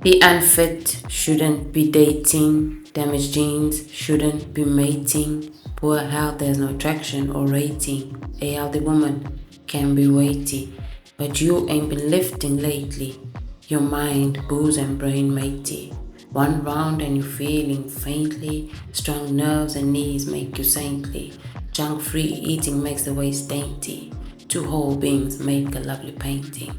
The unfit shouldn't be dating, damaged jeans shouldn't be mating, poor health has no attraction or rating. A healthy woman can be weighty, but you ain't been lifting lately. Your mind, booze and brain matey. One round and you're feeling faintly, strong nerves and knees make you saintly. Junk-free eating makes the waist dainty. Two whole beings make a lovely painting.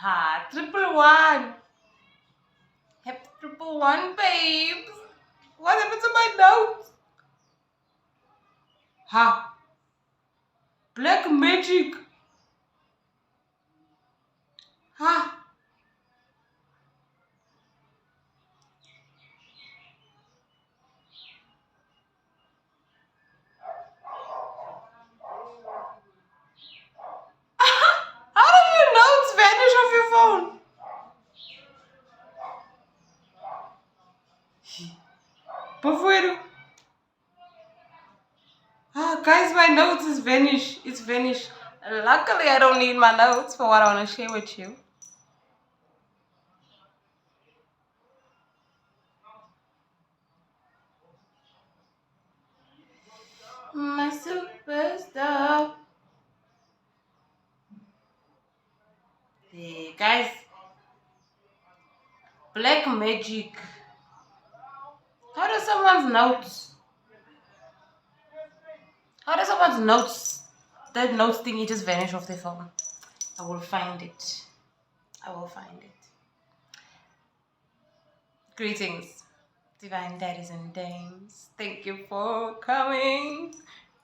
Ha, triple one. Happy triple one, babes. What happened to my notes? Ha. Black magic. Ha. How did your notes vanish off your phone? Before guys, my notes is vanished. It's vanished. Luckily, I don't need my notes for what I want to share with you. My superstar. Hey, guys, black magic. How does someone's notes? How does someone's notes? That notes thingy just vanish off their phone. I will find it. I will find it. Greetings, divine daddies and dames. Thank you for coming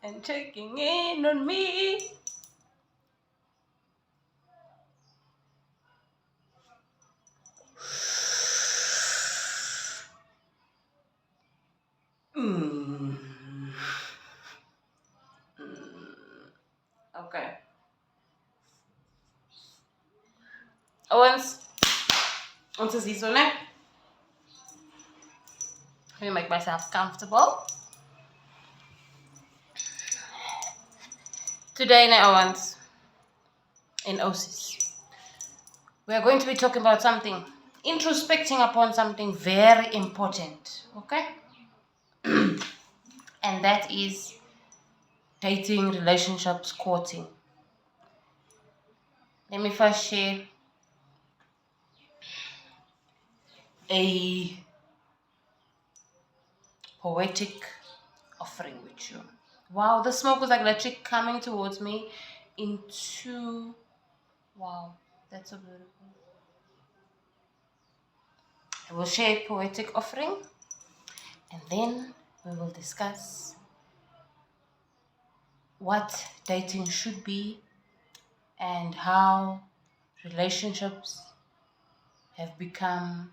and checking in on me. Okay. Owens, onto this one. Let me make myself comfortable. Today, Owens, in OSIS, we are going to be talking about something, introspecting upon something very important, okay? And that is dating, relationships, courting. Let me first share a poetic offering with you. Wow, the smoke was like literally coming towards me into... Wow, that's so beautiful. I will share a poetic offering and then we will discuss what dating should be and how relationships have become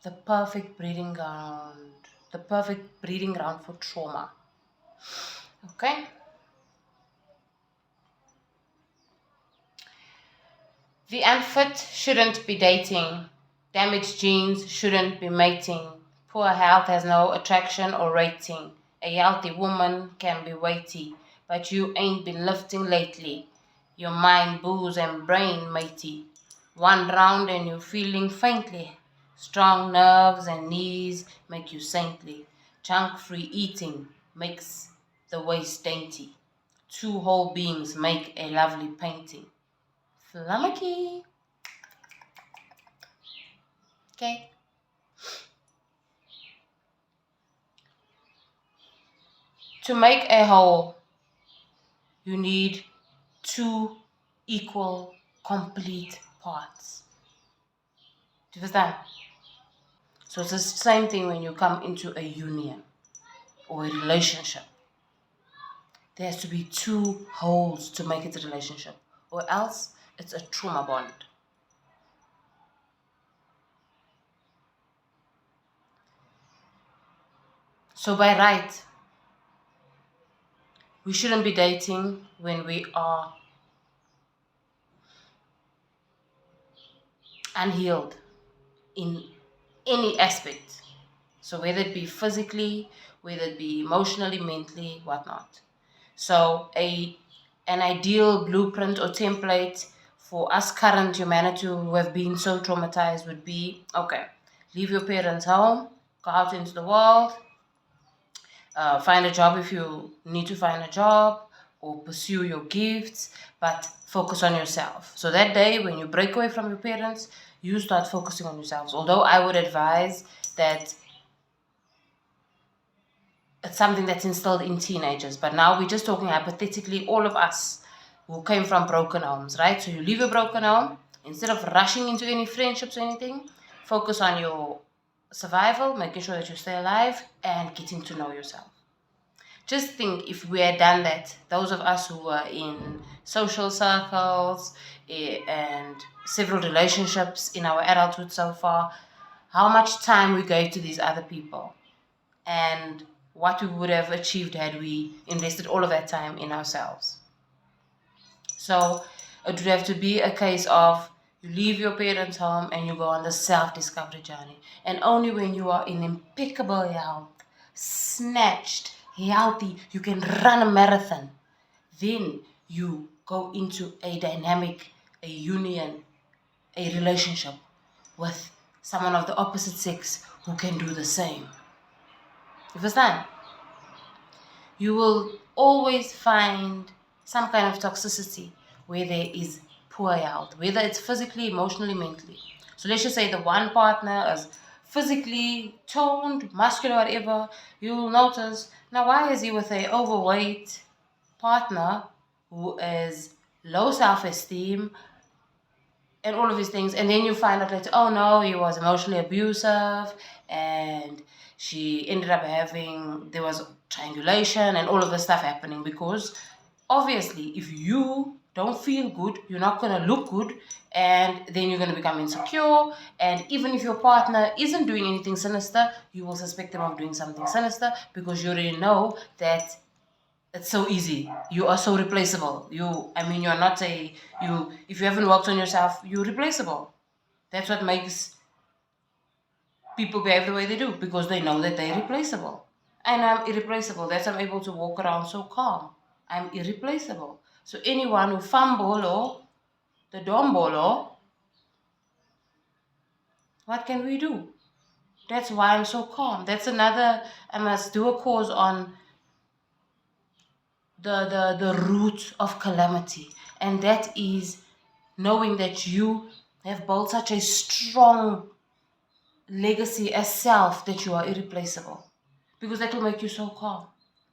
the perfect breeding ground for trauma. Okay? The unfit shouldn't be dating. Damaged genes shouldn't be mating. Poor health has no attraction or rating. A healthy woman can be weighty, but you ain't been lifting lately. Your mind, booze, and brain matey. One round and you're feeling faintly. Strong nerves and knees make you saintly. Junk-free eating makes the waist dainty. Two whole beings make a lovely painting. Flummocky. Okay. To make a whole, you need two equal, complete parts. Do you understand? So it's the same thing when you come into a union or a relationship. There has to be two holes to make it a relationship, or else it's a trauma bond. So by right, we shouldn't be dating when we are unhealed in any aspect. So whether it be physically, whether it be emotionally, mentally, whatnot. So an ideal blueprint or template for us current humanity who have been so traumatized would be, okay, leave your parents home, go out into the world, find a job if you need to find a job, or pursue your gifts, but focus on yourself. So that day when you break away from your parents, you start focusing on yourselves. Although I would advise that it's something that's instilled in teenagers, but now we're just talking hypothetically, all of us who came from broken homes, right? So you leave a broken home, instead of rushing into any friendships or anything, focus on your survival, making sure that you stay alive, and getting to know yourself. Just think if we had done that, those of us who were in social circles and several relationships in our adulthood so far, how much time we gave to these other people and what we would have achieved had we invested all of that time in ourselves. So it would have to be a case of you leave your parents' home and you go on the self-discovery journey. And only when you are in impeccable health, snatched, healthy, you can run a marathon, then you go into a dynamic, a union, a relationship with someone of the opposite sex who can do the same. You understand? You will always find some kind of toxicity where there is poor health, whether it's physically, emotionally, mentally. So let's just say the one partner is physically toned, muscular, whatever. You will notice, now why is he with a overweight partner who is low self-esteem and all of these things, and then you find out later, oh no, he was emotionally abusive, and she ended up having, there was triangulation and all of this stuff happening, because obviously if you don't feel good, you're not going to look good, and then you're going to become insecure, and even if your partner isn't doing anything sinister, you will suspect them of doing something sinister, because you already know that it's so easy. You are so replaceable. You're not if you haven't worked on yourself, you're replaceable. That's what makes people behave the way they do, because they know that they're replaceable. And I'm irreplaceable. That's why I'm able to walk around so calm. I'm irreplaceable. So anyone who fumble or the dombolo, what can we do? That's why I'm so calm. That's another, I must do a course on the root of calamity, and that is knowing that you have built such a strong legacy as self that you are irreplaceable, because that will make you so calm.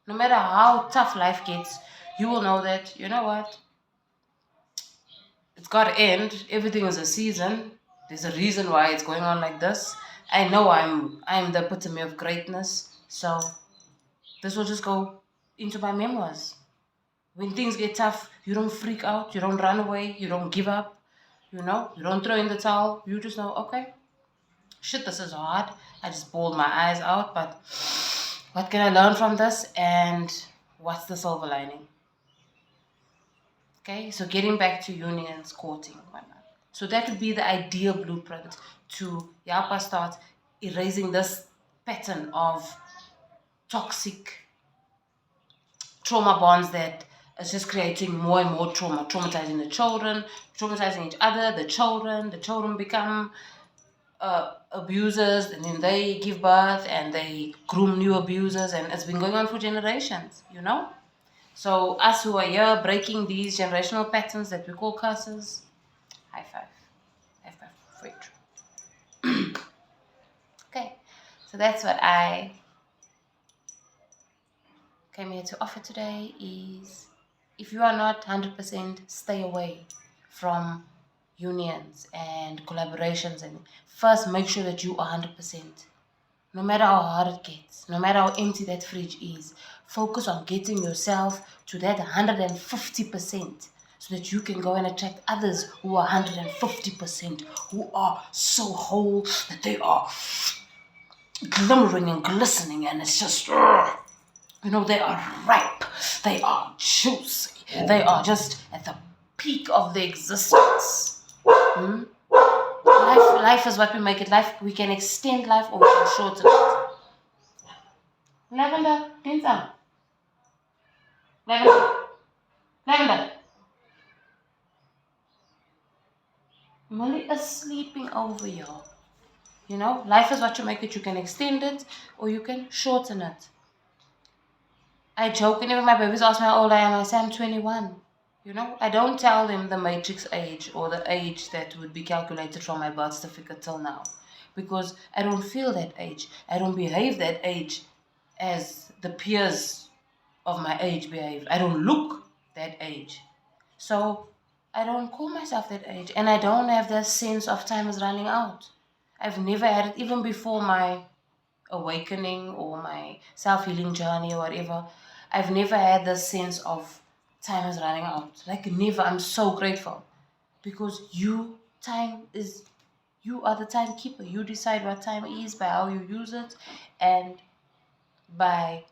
No matter how tough life gets, you will know that, you know what, it's got to end. Everything is a season. There's a reason why it's going on like this. I know I'm the epitome of greatness, so this will just go into my memoirs. When things get tough, you don't freak out, you don't run away, you don't give up, you don't throw in the towel. You just know, okay, shit, this is hard. I just bawled my eyes out, but what can I learn from this? And what's the silver lining? Okay, so getting back to unions, courting, whatnot. So that would be the ideal blueprint to help us start erasing this pattern of toxic trauma bonds that is just creating more and more trauma, traumatizing the children, traumatizing each other, the children become abusers, and then they give birth and they groom new abusers, and it's been going on for generations. So us who are here breaking these generational patterns that we call curses, high five. High five for it. Okay, so that's what I came here to offer today is, if you are not 100%, stay away from unions and collaborations, and first make sure that you are 100%. No matter how hard it gets, no matter how empty that fridge is, focus on getting yourself to that 150% so that you can go and attract others who are 150%, who are so whole that they are glimmering and glistening, and it's just, they are ripe, they are juicy, they are just at the peak of their existence. Life is what we make it. Life, we can extend life or we can shorten it. Lavender, Dinsa. Lavender. Lavender. Molly is sleeping over you. Life is what you make it. You can extend it or you can shorten it. I joke whenever my babies ask me how old I am. I say I'm 21. I don't tell them the matrix age or the age that would be calculated from my birth certificate till now. Because I don't feel that age. I don't behave that age as the peers of my age behave. I don't look that age. So I don't call myself that age. And I don't have that sense of time is running out. I've never had it, even before my awakening or my self-healing journey or whatever. I've never had this sense of time is running out. Like, never. I'm so grateful. Because you are the timekeeper. You decide what time is by how you use it and by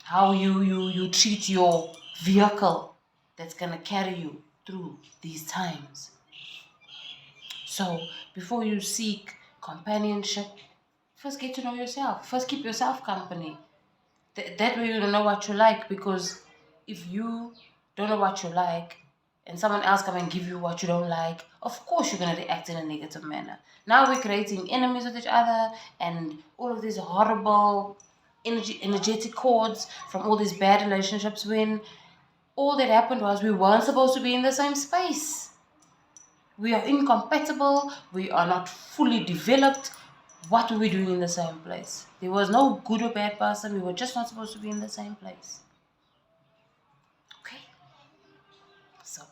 how you treat your vehicle that's gonna carry you through these times. So before you seek companionship, first get to know yourself. First keep yourself company. That way you don't know what you like, because if you don't know what you like and someone else come and give you what you don't like, of course you're going to react in a negative manner. Now we're creating enemies with each other and all of these horrible energetic cords from all these bad relationships, when all that happened was we weren't supposed to be in the same space. We are incompatible. We are not fully developed. What were we doing in the same place? There was no good or bad person. We were just not supposed to be in the same place. Okay? So,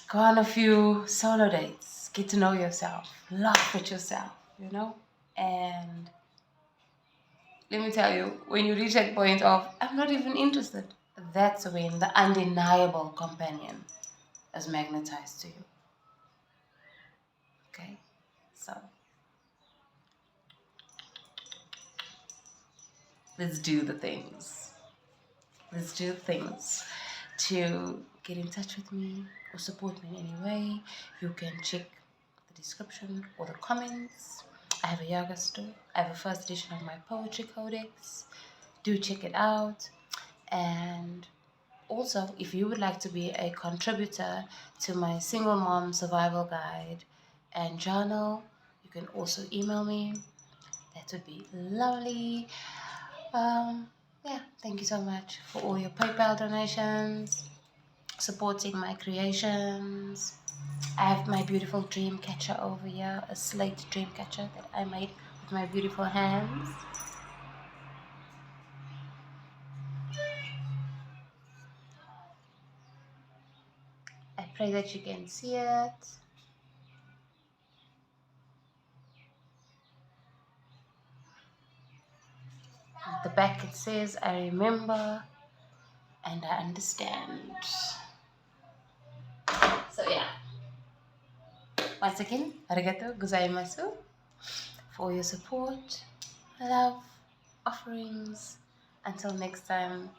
go on a few solo dates. Get to know yourself. Laugh at yourself, And let me tell you, when you reach that point of, I'm not even interested, that's when the undeniable companion is magnetized to you. Okay? So, let's do the things. Let's do things to get in touch with me or support me in any way. You can check the description or the comments. I have a yoga store. I have a first edition of my poetry codex. Do check it out. And also, if you would like to be a contributor to my single mom survival guide and journal, you can also email me. That would be lovely. Thank you so much for all your PayPal donations, supporting my creations. I have my beautiful dream catcher over here, a slate dream catcher that I made with my beautiful hands. I pray that you can see it. At the back it says, I remember and I understand. So yeah. Once again, arigato gozaimasu for your support, love, offerings. Until next time,